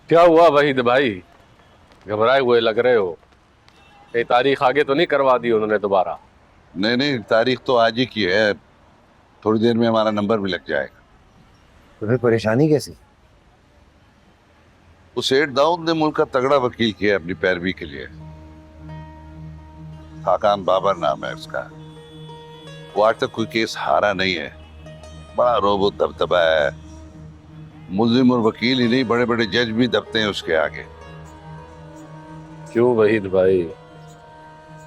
क्या हुआ वहीद भाई, घबराए हुए लग रहे हो? ये तारीख आगे तो नहीं करवा दी उन्होंने दोबारा? नहीं नहीं, तारीख तो आज ही की है। थोड़ी देर में हमारा नंबर भी लग जाएगा। तो फिर परेशानी कैसी? उस सेठ दाऊद ने मुल्क का तगड़ा वकील किया अपनी पैरवी के लिए। खाकान बाबर नाम है उसका। वो आज तक कोई केस हारा नहीं है। बड़ा रोबो दबदबा है। मुल्जिम और वकील ही नहीं, बड़े बड़े जज भी दबते हैं उसके आगे। क्यों वहीद भाई,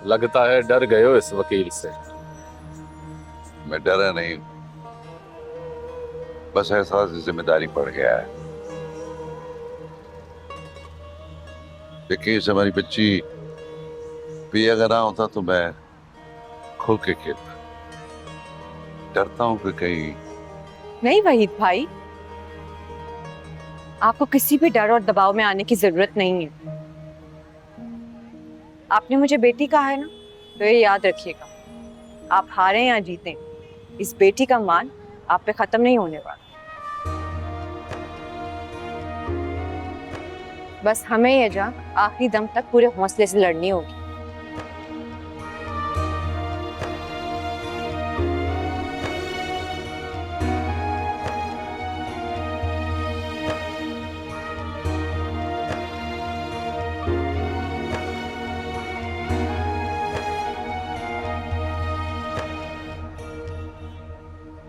लगता है डर गए हो इस वकील से। मैं डरा नहीं, बस एहसास जिम्मेदारी पड़ गया है। देखिए, इस हमारी बच्ची भी अगर ना होता तो मैं खुल के खेलता। डरता हूं कि कहीं। नहीं वहीद भाई, आपको किसी भी डर और दबाव में आने की जरूरत नहीं है। आपने मुझे बेटी कहा है ना, तो ये याद रखिएगा, आप हारे या जीतें, इस बेटी का मान आप पे खत्म नहीं होने वाला। बस हमें ये जंग आखिरी दम तक पूरे हौसले से लड़नी होगी।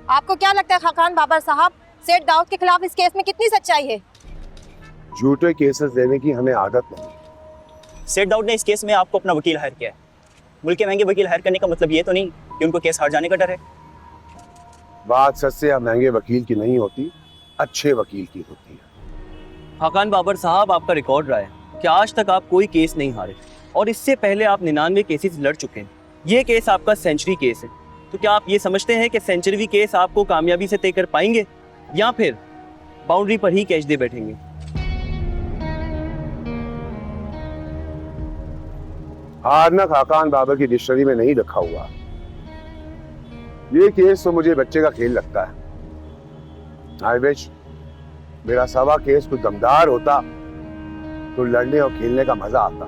आपको क्या लगता है खाकान बाबर साहब, सेठ दाऊद के खिलाफ इस केस में कितनी सच्चाई है? झूठे केसेस देने की हमें आदत नहीं। सेठ दाऊद ने इस केस में आपको अपना वकील हायर किया है। मुल्क के महंगे वकील हायर करने का मतलब ये तो नहीं कि उनको केस हार जाने का डर है। बात सच से महंगे वकील की नहीं होती, अच्छे वकील की होती है। खाकान बाबर साहब, आपका रिकॉर्ड रहा है कि आज तक आप कोई केस नहीं हारे और इससे पहले आप 99 केसेस लड़ चुके हैं। ये केस आपका सेंचुरी केस है। तो क्या आप ये समझते हैं कि सेंचुरी केस आपको कामयाबी से तय कर पाएंगे या फिर बाउंड्री पर ही कैच दे बैठेंगे? हारना खाकान बाबर की डिक्शनरी में नहीं रखा हुआ। ये केस तो मुझे बच्चे का खेल लगता है। आई विश मेरा सवा केस कुछ दमदार होता तो लड़ने और खेलने का मजा आता।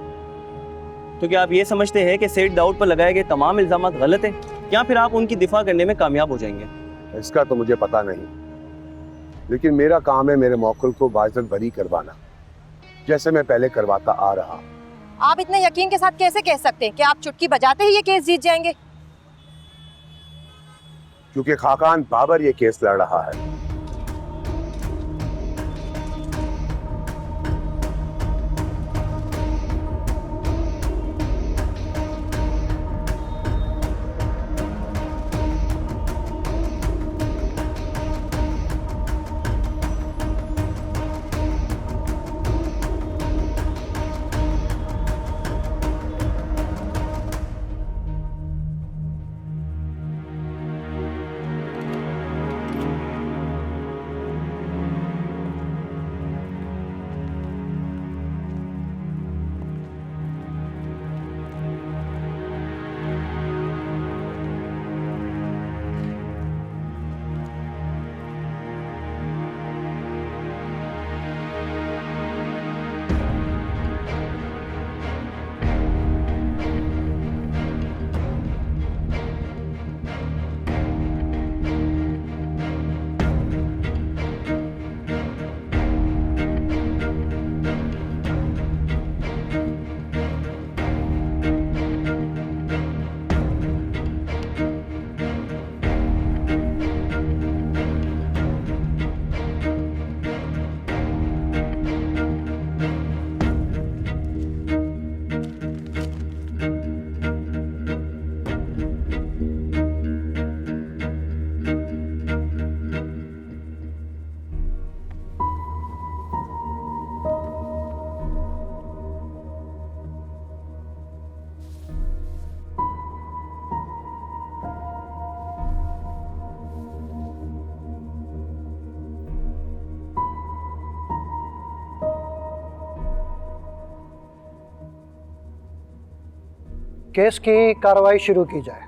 तो क्या आप ये समझते हैं कि सेठ दाऊद पर लगाए गए तमाम इल्जाम गलत हैं या फिर आप उनकी दिफा करने में कामयाब हो जाएंगे? इसका तो मुझे पता नहीं, लेकिन मेरा काम है मेरे मौकुल को बाइज्जत बरी करवाना, जैसे मैं पहले करवाता आ रहा। आप इतने यकीन के साथ कैसे कह सकते हैं कि आप चुटकी बजाते ही ये केस जीत जाएंगे? क्योंकि खाकान बाबर ये केस लड़ रहा है। केस की कार्रवाई शुरू की जाए।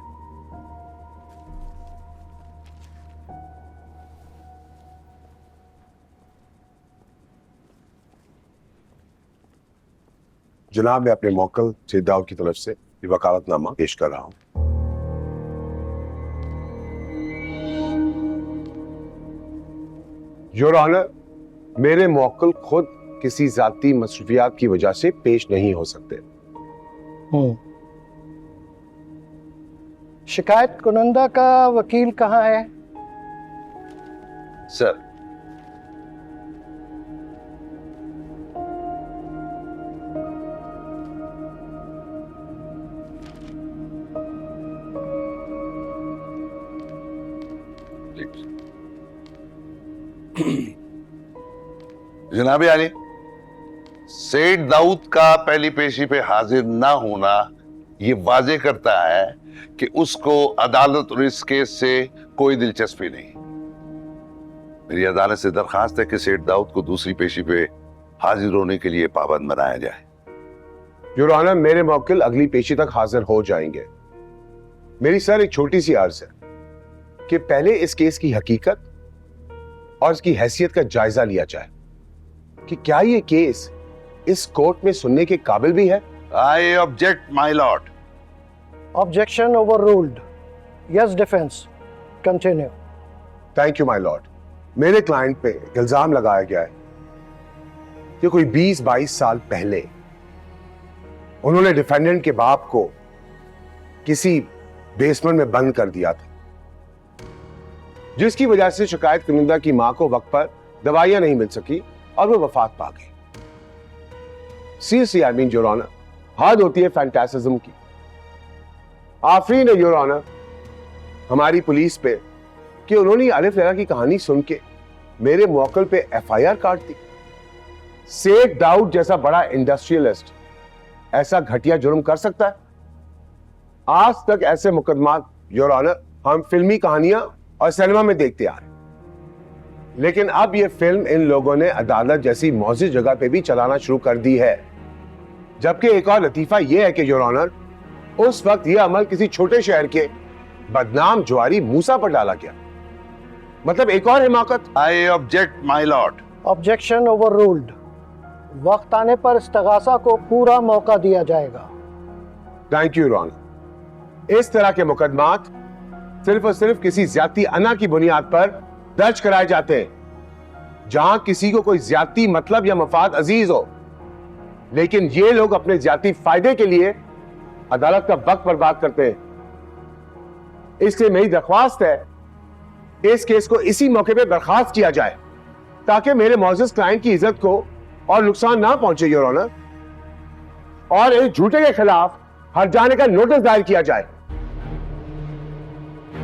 जनाब, मैं अपने मौक्कल सैयद दाऊद की तरफ से ये वकालतनामा पेश कर रहा हूं। योर ऑनर, मेरे मौक्कल खुद किसी जाती मसरूफियात की वजह से पेश नहीं हो सकते। शिकायत कुनंदा का वकील कहाँ है? सर, जनाब आली, सेठ दाऊद का पहली पेशी पे हाजिर ना होना ये वाजे करता है कि उसको अदालत और इस केस से कोई दिलचस्पी नहीं। मेरी अदालत से दरखास्त है कि सेठ दाऊद को दूसरी पेशी पे हाजिर होने के लिए पाबंद बनाया जाए। योर ऑनर, मेरे मौक्किल अगली पेशी तक हाजिर हो जाएंगे। मेरी सर एक छोटी सी अर्ज है कि पहले इस केस की हकीकत और इसकी हैसियत का जायजा लिया जाए कि क्या ये केस इस कोर्ट में सुनने के काबिल भी है। आई object my lord. Objection overruled. Yes defence, continue. Thank you my Lord. मेरे क्लाइंट पे इल्जाम लगाया गया है कि कोई 20-22 साल पहले उन्होंने डिफेंडेंट के बाप को किसी बेसमेंट में बंद कर दिया था, जिसकी वजह से शिकायत कुनिंदा की मां को वक्त पर दवाइयां नहीं मिल सकी और वो वफात पा गई। Seriously I mean your honour, हद होती है फैंटासिज्म की। आफरीन है योर ऑनर हमारी पुलिस पे कि उन्होंने अलिफ लैला की कहानी सुन के मेरे मौकल पे एफआईआर काट दी। सेठ दाऊद जैसा बड़ा इंडस्ट्रियलिस्ट ऐसा घटिया जुर्म कर सकता है? आज तक ऐसे मुकदमा योर ऑनर हम फिल्मी कहानियां और सिनेमा में देखते आ रहे, लेकिन अब यह फिल्म इन लोगों ने अदालत जैसी मौजूद जगह पे भी चलाना शुरू कर दी है। जबकि एक और लतीफा यह है कि योर ऑनर उस वक्त यह अमल किसी छोटे शहर के बदनाम जुआरी मूसा पर डाला गया। मतलब एक और हिमाकत। I object my lord. Objection overruled. वक्त आने पर इस्तगासा को पूरा मौका दिया जाएगा। Thank you your honour. इस तरह के मुकदमात सिर्फ और सिर्फ किसी ज्यादती अना की बुनियाद पर दर्ज कराए जाते हैं जहां किसी को कोई ज्यादती मतलब या मफाद अजीज हो, लेकिन ये लोग अपने ज्यादती फायदे के लिए अदालत का वक्त बर्बाद करते हैं। इसलिए मेरी दरख्वास्त है इस केस को इसी मौके पे बर्खास्त किया जाए ताकि मेरे मौजूद क्लाइंट की इज्जत को और नुकसान ना पहुंचे योर ऑनर, और इस झूठे के खिलाफ हर जाने का नोटिस दायर किया जाए।